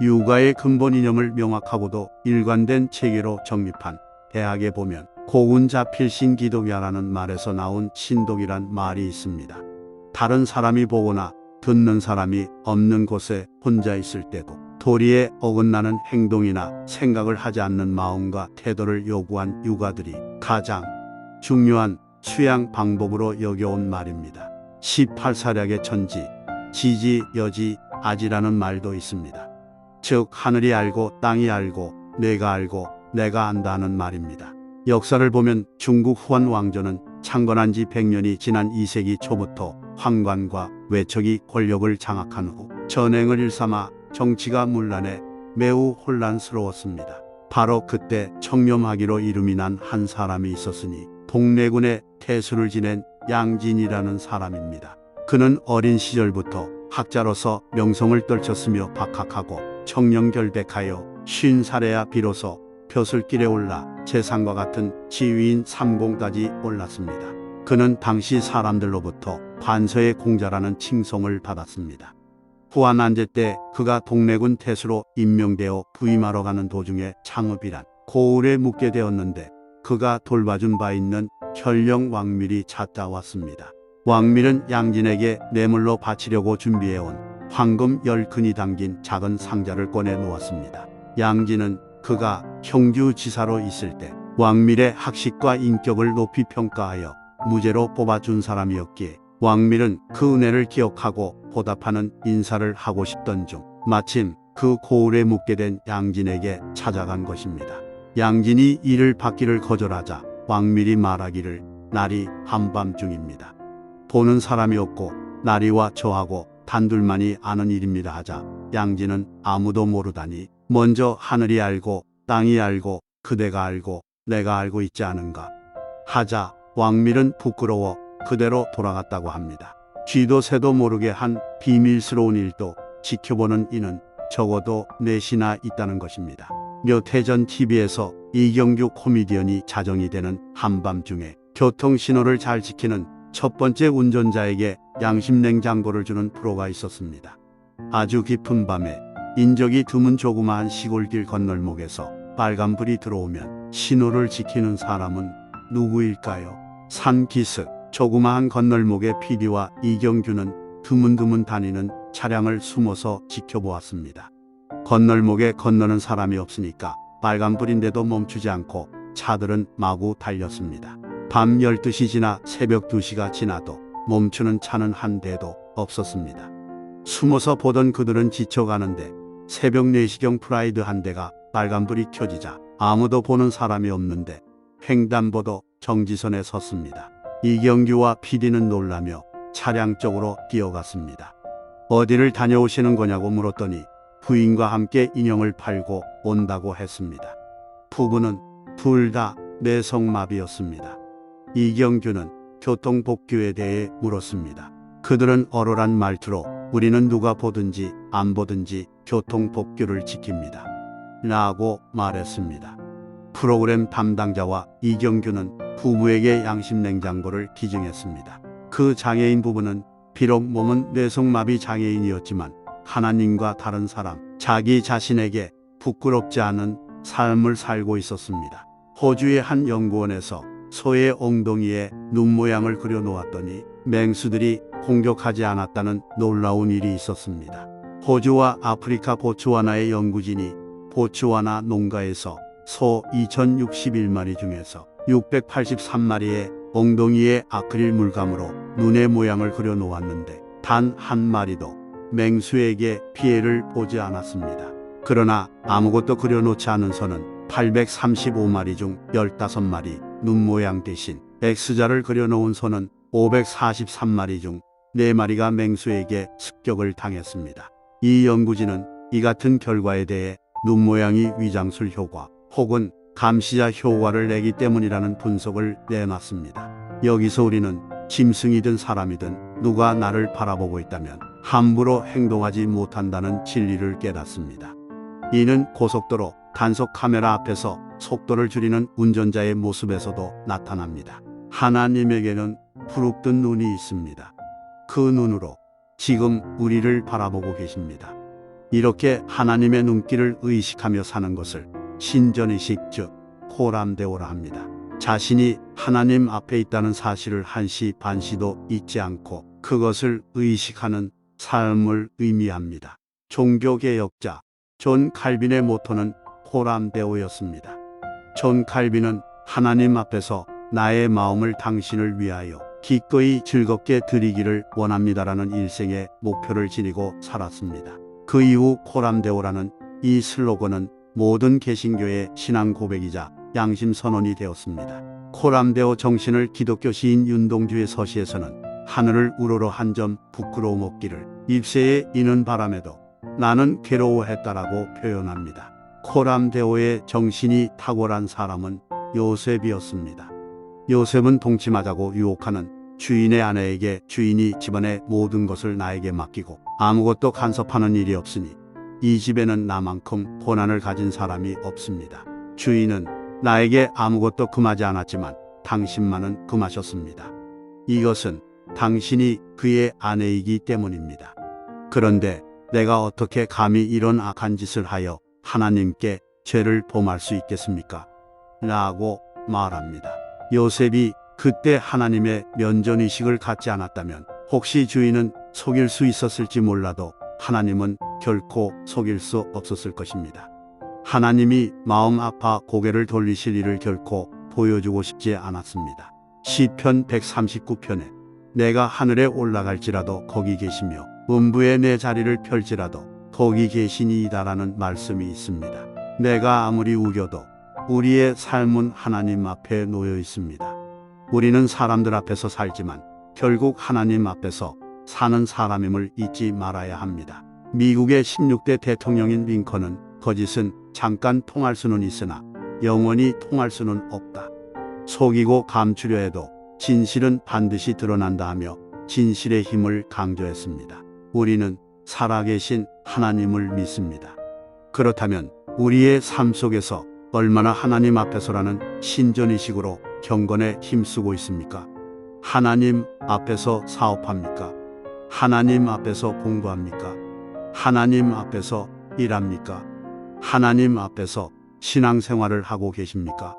육아의 근본 이념을 명확하고도 일관된 체계로 정립한 대학에 보면 고운 자필 신기독이야라는 말에서 나온 신독이란 말이 있습니다. 다른 사람이 보거나 듣는 사람이 없는 곳에 혼자 있을 때도 도리에 어긋나는 행동이나 생각을 하지 않는 마음과 태도를 요구한 육아들이 가장 중요한 수양 방법으로 여겨온 말입니다. 18사략의 천지, 지지, 여지, 아지라는 말도 있습니다. 즉 하늘이 알고 땅이 알고 내가 알고 내가 안다는 말입니다. 역사를 보면 중국 후한 왕조는 창건한 지 100년이 지난 2세기 초부터 황관과 외척이 권력을 장악한 후 전횡을 일삼아 정치가 문란해 매우 혼란스러웠습니다. 바로 그때 청렴하기로 이름이 난 한 사람이 있었으니 동래군의 태수를 지낸 양진이라는 사람입니다. 그는 어린 시절부터 학자로서 명성을 떨쳤으며 박학하고 청렴결백하여 50살에야 비로소 벼슬길에 올라 재상과 같은 지위인 삼공까지 올랐습니다. 그는 당시 사람들로부터 관서의 공자라는 칭송을 받았습니다. 후한 안제 때 그가 동래군 태수로 임명되어 부임하러 가는 도중에 창업이란 고을에 묵게 되었는데 그가 돌봐준 바 있는 현령 왕밀이 찾아왔습니다. 왕밀은 양진에게 뇌물로 바치려고 준비해온 황금 10근이 담긴 작은 상자를 꺼내 놓았습니다. 양진은 그가 형주지사로 있을 때 왕밀의 학식과 인격을 높이 평가하여 무죄로 뽑아준 사람이었기에 왕밀은 그 은혜를 기억하고 보답하는 인사를 하고 싶던 중 마침 그 고을에 묵게 된 양진에게 찾아간 것입니다. 양진이 이를 받기를 거절하자 왕밀이 말하기를 날이 한밤중입니다. 보는 사람이 없고 나리와 저하고 단둘만이 아는 일입니다 하자 양진은 아무도 모르다니 먼저 하늘이 알고 땅이 알고 그대가 알고 내가 알고 있지 않은가 하자 왕밀은 부끄러워 그대로 돌아갔다고 합니다. 쥐도 새도 모르게 한 비밀스러운 일도 지켜보는 이는 적어도 넷이나 있다는 것입니다. 몇 해 전 TV에서 이경규 코미디언이 자정이 되는 한밤중에 교통신호를 잘 지키는 첫 번째 운전자에게 양심냉장고를 주는 프로가 있었습니다. 아주 깊은 밤에 인적이 드문 조그마한 시골길 건널목에서 빨간불이 들어오면 신호를 지키는 사람은 누구일까요? 산기슭 조그마한 건널목의 PD와 이경규는 드문드문 다니는 차량을 숨어서 지켜보았습니다. 건널목에 건너는 사람이 없으니까 빨간불인데도 멈추지 않고 차들은 마구 달렸습니다. 밤 12시 지나 새벽 2시가 지나도 멈추는 차는 한 대도 없었습니다. 숨어서 보던 그들은 지쳐가는데 새벽 4시경 프라이드 한 대가 빨간불이 켜지자 아무도 보는 사람이 없는데 횡단보도 정지선에 섰습니다. 이경규와 PD는 놀라며 차량 쪽으로 뛰어갔습니다. 어디를 다녀오시는 거냐고 물었더니 부인과 함께 인형을 팔고 온다고 했습니다. 부부는 둘 다 뇌성마비였습니다. 이경규는 교통복귀에 대해 물었습니다. 그들은 얼얼한 말투로 우리는 누가 보든지 안 보든지 교통복귀를 지킵니다. 라고 말했습니다. 프로그램 담당자와 이경규는 부부에게 양심냉장고를 기증했습니다. 그 장애인 부부는 비록 몸은 뇌성마비 장애인이었지만 하나님과 다른 사람, 자기 자신에게 부끄럽지 않은 삶을 살고 있었습니다. 호주의 한 연구원에서 소의 엉덩이에 눈 모양을 그려놓았더니 맹수들이 공격하지 않았다는 놀라운 일이 있었습니다. 호주와 아프리카 보츠와나의 연구진이 보츠와나 농가에서 소 2061마리 중에서 683마리의 엉덩이에 아크릴 물감으로 눈의 모양을 그려놓았는데 단 한 마리도 맹수에게 피해를 보지 않았습니다. 그러나 아무것도 그려놓지 않은 소는 835마리 중 15마리, 눈 모양 대신 X자를 그려놓은 소는 543마리 중 4마리가 맹수에게 습격을 당했습니다. 이 연구진은 이 같은 결과에 대해 눈 모양이 위장술 효과 혹은 감시자 효과를 내기 때문이라는 분석을 내놨습니다. 여기서 우리는 짐승이든 사람이든 누가 나를 바라보고 있다면 함부로 행동하지 못한다는 진리를 깨닫습니다. 이는 고속도로 단속 카메라 앞에서 속도를 줄이는 운전자의 모습에서도 나타납니다. 하나님에게는 푸르뜬 눈이 있습니다. 그 눈으로 지금 우리를 바라보고 계십니다. 이렇게 하나님의 눈길을 의식하며 사는 것을 신전의식 즉 호람대오라 합니다. 자신이 하나님 앞에 있다는 사실을 한시 반시도 잊지 않고 그것을 의식하는 삶을 의미합니다. 종교개혁자 존 칼빈의 모토는 호람대오였습니다. 존 칼빈은 하나님 앞에서 나의 마음을 당신을 위하여 기꺼이 즐겁게 드리기를 원합니다라는 일생의 목표를 지니고 살았습니다. 그 이후 호람대오라는 이 슬로건은 모든 개신교의 신앙 고백이자 양심 선언이 되었습니다. 호람대오 정신을 기독교 시인 윤동주의 서시에서는 하늘을 우러러 한 점 부끄러움 없기를 입새에 이는 바람에도 나는 괴로워했다라고 표현합니다. 호람대오의 정신이 탁월한 사람은 요셉이었습니다. 요셉은 동침하자고 유혹하는 주인의 아내에게 주인이 집안의 모든 것을 나에게 맡기고 아무것도 간섭하는 일이 없으니 이 집에는 나만큼 고난을 가진 사람이 없습니다. 주인은 나에게 아무것도 금하지 않았지만 당신만은 금하셨습니다. 이것은 당신이 그의 아내이기 때문입니다. 그런데 내가 어떻게 감히 이런 악한 짓을 하여 하나님께 죄를 범할 수 있겠습니까? 라고 말합니다. 요셉이 그때 하나님의 면전의식을 갖지 않았다면 혹시 주인은 속일 수 있었을지 몰라도 하나님은 결코 속일 수 없었을 것입니다. 하나님이 마음 아파 고개를 돌리실 일을 결코 보여주고 싶지 않았습니다. 시편 139편에 내가 하늘에 올라갈지라도 거기 계시며 음부에 내 자리를 펼지라도 거기 계시니이다라는 말씀이 있습니다. 내가 아무리 우겨도 우리의 삶은 하나님 앞에 놓여 있습니다. 우리는 사람들 앞에서 살지만 결국 하나님 앞에서 사는 사람임을 잊지 말아야 합니다. 미국의 16대 대통령인 링컨은 거짓은 잠깐 통할 수는 있으나 영원히 통할 수는 없다. 속이고 감추려 해도 진실은 반드시 드러난다 하며 진실의 힘을 강조했습니다. 우리는 살아계신 하나님을 믿습니다. 그렇다면 우리의 삶 속에서 얼마나 하나님 앞에서라는 신전의식으로 경건에 힘쓰고 있습니까? 하나님 앞에서 사업합니까? 하나님 앞에서 공부합니까? 하나님 앞에서 일합니까? 하나님 앞에서 신앙생활을 하고 계십니까?